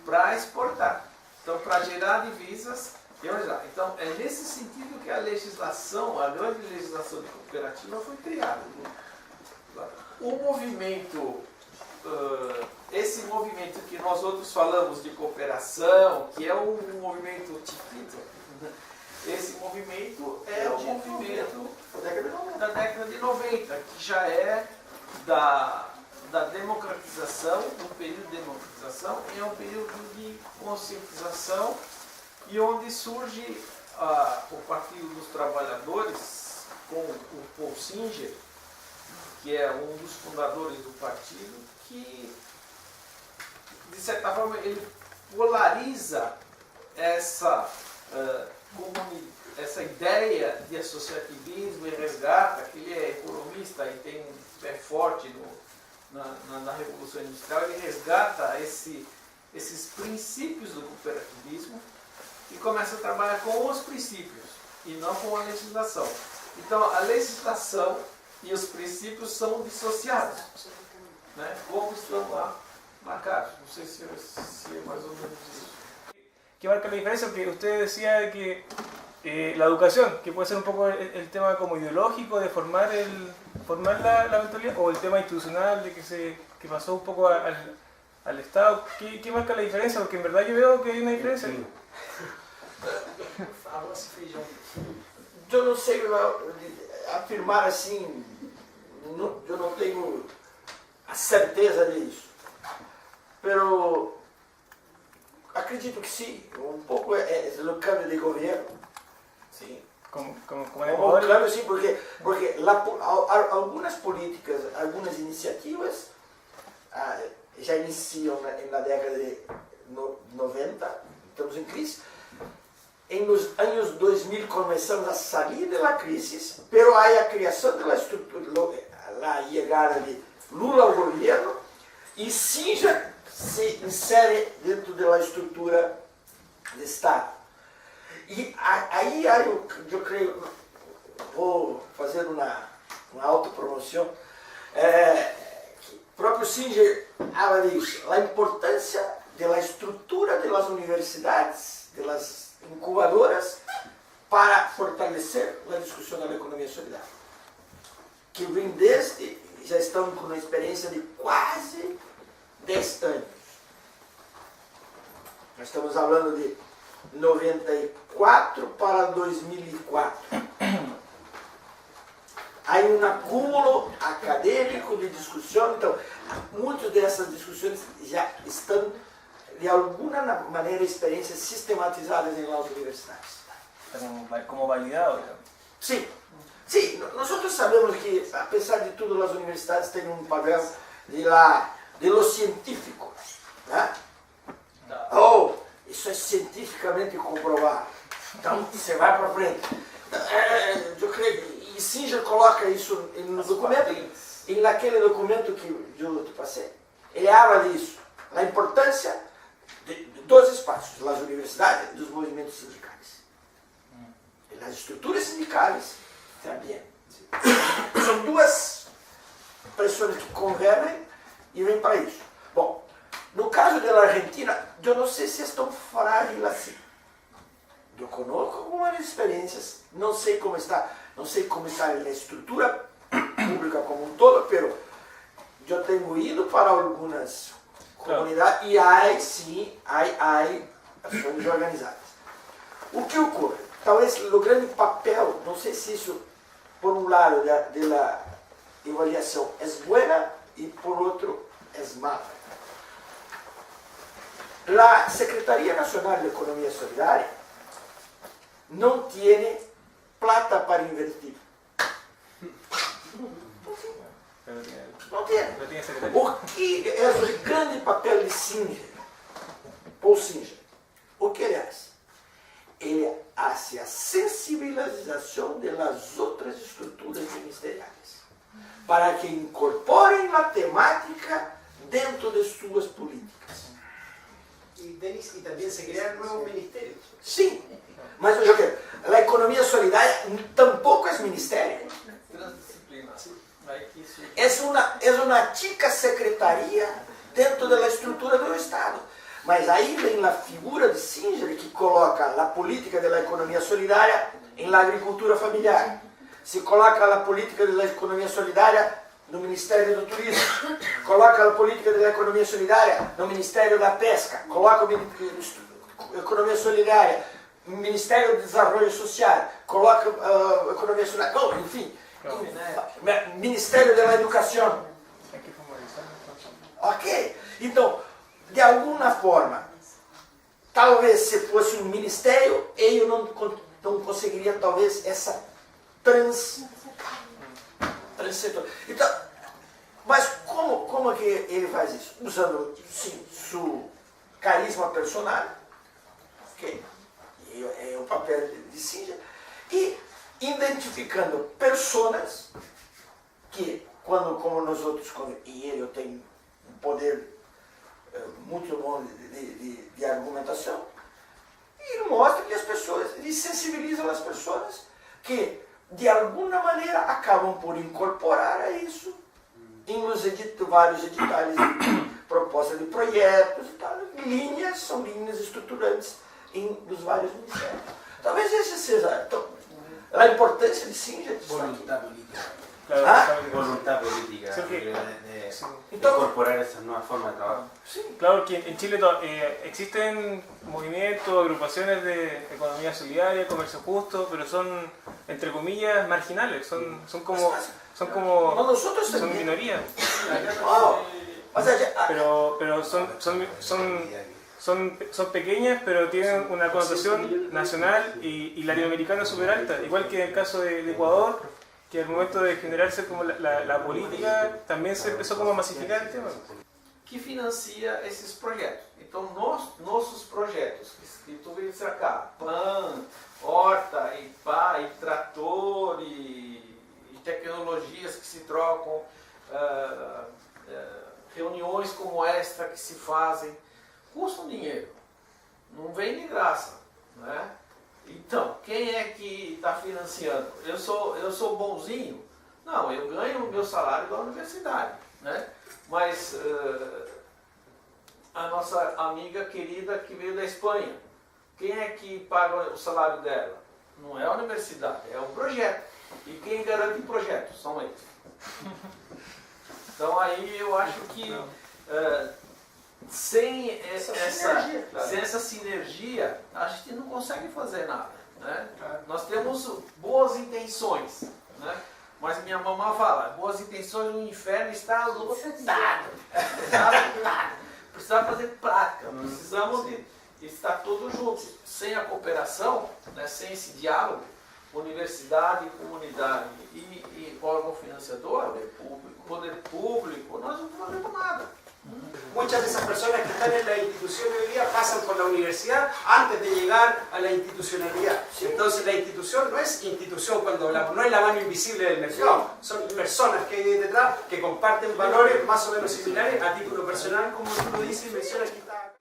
[SPEAKER 3] para exportar. Então, para gerar divisas. Então, é nesse sentido que a grande legislação de cooperativa foi criada. O movimento, esse movimento que nós outros falamos de cooperação, que é um movimento chiquito, esse movimento é o movimento da década de 90, que já é da democratização, do período de democratização, e é um período de conscientização, e onde surge o Partido dos Trabalhadores, com o Paul Singer, que é um dos fundadores do partido, que, de certa forma, ele polariza essa ideia de associativismo e resgata, que ele é economista e tem um pé forte na Revolução Industrial, ele resgata esses princípios do cooperativismo e começa a trabalhar com os princípios e não com a legislação. Então, a legislação e os princípios são dissociados, né? Como estão lá marcados. Não sei se é mais ou menos isso.
[SPEAKER 6] ¿Qué marca la diferencia? Porque usted decía que la educación, que puede ser un poco el tema como ideológico de formar la mentalidad, o el tema institucional de que pasó un poco al Estado. ¿Qué marca la diferencia? Porque en verdad yo veo que hay una diferencia.
[SPEAKER 2] Eu não sei afirmar assim, eu não tenho a certeza disso. Pero acredito que sim, um pouco é o câmbio de governo. Sim.
[SPEAKER 6] Como
[SPEAKER 2] Um câmbio, sim, porque algumas políticas, algumas iniciativas já iniciam na década de 90, estamos em crise. En los años 2000 comenzamos a salir de la crisis, pero hay la creación de la estructura, la llegada de Lula al gobierno, y sí ya se insere dentro de la estructura de Estado. Y aí eu creio, vou fazer uma autopromoção. O próprio Singer habla disso, a importância da estrutura das universidades, das incubadoras, para fortalecer a discussão da economia solidária. Que vem desde, já estamos com uma experiência de quase 10 anos. Nós estamos falando de 94 para 2004. Há um acúmulo acadêmico de discussão, então, muitas dessas discussões já estão, de alguma maneira, experiências sistematizadas em las universidades.
[SPEAKER 6] Como validado, digamos.
[SPEAKER 2] Sim, sim, nós sabemos que, apesar de tudo, as universidades têm um papel de lo científico, né? Oh, isso é cientificamente comprovado. Então, você vai para frente. Eu creio que Singer coloca isso no documento, e naquele documento que eu te passei, ele habla disso, a importância dos espaços, das universidades e dos movimentos sindicais. E as estruturas sindicais também. São duas pressões que convergem e vêm para isso. Bom, no caso da Argentina, eu não sei se é tão frágil assim. Eu conheço algumas experiências, não sei como está a estrutura pública como um todo, mas eu tenho ido para algumas comunidades e há sim, há ações organizadas. O que ocorre? Talvez o grande papel, não sei se isso, por um lado, da avaliação é boa e por outro é mala. A Secretaria Nacional de Economia Solidária não tem plata para invertir. Não tem. O que é o grande papel de Singer? Paul Singer. O que ele faz? Ele faz a sensibilização das outras estruturas ministeriais para que incorporem a temática dentro de suas políticas.
[SPEAKER 1] Y también se crean nuevos ministerios.
[SPEAKER 2] Sim, mas a economia solidária tampouco é ministério. É uma chica secretaria dentro da estrutura do Estado. Mas aí vem a figura de Singer que coloca a política da economia solidária em agricultura familiar. Se coloca a política da economia solidária no Ministério do Turismo, coloca a política da economia solidária no Ministério da Pesca, coloca a economia solidária no Ministério do Desenvolvimento Social, coloca a economia solidária, bom, enfim, Ministério da Educação. Ok? Então, de alguma forma, talvez se fosse um ministério, eu não conseguiria talvez essa transsetor. Então, mas como que ele faz isso? Usando, sim, seu carisma personal, que é o papel de Singer, e identificando pessoas que, como nós outros, e ele tem um poder muito bom de argumentação, e mostra que as pessoas, e sensibilizam as pessoas que, de alguma maneira, acabam por incorporar a isso em vários editais de proposta de projetos e tal. São linhas estruturantes dos vários ministérios. Talvez esse seja a importância de Singer.
[SPEAKER 7] Voluntad política.
[SPEAKER 6] Claro,
[SPEAKER 7] Voluntad política.
[SPEAKER 6] Sí,
[SPEAKER 7] de incorporar esa nueva forma de trabajo.
[SPEAKER 2] Sí.
[SPEAKER 6] Claro que en Chile existen movimientos, agrupaciones de economía solidaria, comercio justo, pero son, entre comillas, marginales, son como son minorías. Pero son pequeñas, pero tienen una connotación nacional y latinoamericana súper alta, igual que en el caso de Ecuador, que al momento de generarse como la política también se empezó como a masificar el tema.
[SPEAKER 3] Que financia esses projetos. Então, nossos projetos, que tu vê para cá, PAN, horta, e pá, e trator, e tecnologias que se trocam, reuniões como esta que se fazem, custam dinheiro, não vem de graça, né? Então, quem é que está financiando? Eu sou bonzinho? Não, eu ganho o meu salário da universidade, né? Mas a nossa amiga querida que veio da Espanha, quem é que paga o salário dela? Não é a universidade, é um projeto. E quem garante o projeto? São eles. Então aí eu acho que sem essa sinergia, a gente não consegue fazer nada, né? Nós temos boas intenções, né? Mas minha mamãe fala, boas intenções no inferno está lotado. Precisamos fazer prática, precisamos de estar todos juntos. Sem a cooperação, né, sem esse diálogo, universidade, comunidade e órgão financiador, poder público, nós não fazemos nada.
[SPEAKER 1] Muchas de esas personas que están en la institución hoy día pasan por la universidad antes de llegar a la institucionalidad. Entonces la institución no es institución cuando no es la mano invisible del mercado. Son personas que hay detrás que comparten valores más o menos similares a título personal, como tú lo dices y mencionas que está.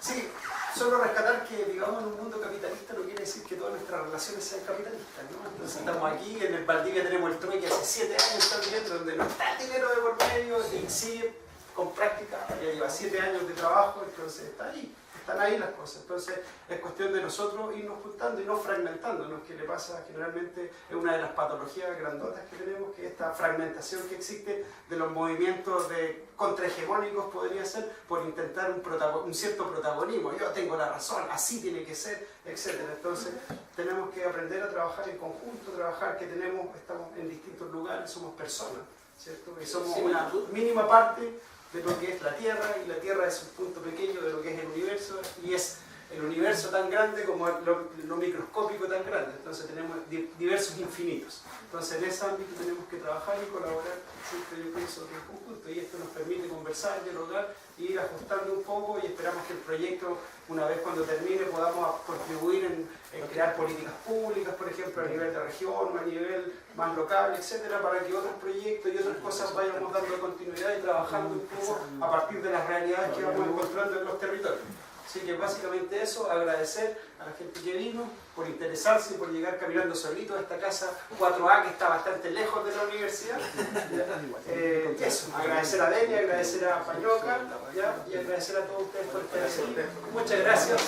[SPEAKER 1] Sí, solo rescatar que, digamos, en un mundo capitalista no quiere decir que todas nuestras relaciones sean capitalistas, ¿no? Entonces estamos aquí, en el Valdivia tenemos el trueque, hace 7 años está viviendo, donde no está el dinero de por medio, y sigue con práctica, ya lleva 7 años de trabajo, entonces está ahí, están ahí las cosas. Entonces es cuestión de nosotros irnos juntando y no fragmentándonos, que le pasa generalmente, es una de las patologías grandotas que tenemos, que esta fragmentación que existe de los movimientos contrahegemónicos podría ser por intentar un cierto protagonismo. Yo tengo la razón, así tiene que ser, etc. Entonces tenemos que aprender a trabajar en conjunto, trabajar que estamos en distintos lugares, somos personas, ¿cierto? Y somos una mínima parte de lo que es la Tierra, y la Tierra es un punto pequeño de lo que es el universo, y es el universo tan grande como lo microscópico tan grande. Entonces tenemos diversos infinitos. Entonces en ese ámbito tenemos que trabajar y colaborar, siempre yo pienso que en conjunto, y esto nos permite conversar, dialogar y ir ajustando un poco, y esperamos que el proyecto, una vez cuando termine, podamos contribuir en crear políticas públicas, por ejemplo, a nivel de región, a nivel más local, etcétera, para que otros proyectos y otras cosas vayamos dando continuidad y trabajando un poco a partir de las realidades que vamos encontrando en los territorios. Así que básicamente eso, agradecer a la gente que vino por interesarse y por llegar caminando solito a esta casa 4A que está bastante lejos de la universidad. Eso, agradecer a Delia, agradecer a Pañoca, y agradecer a todos ustedes por estar aquí. Muchas gracias.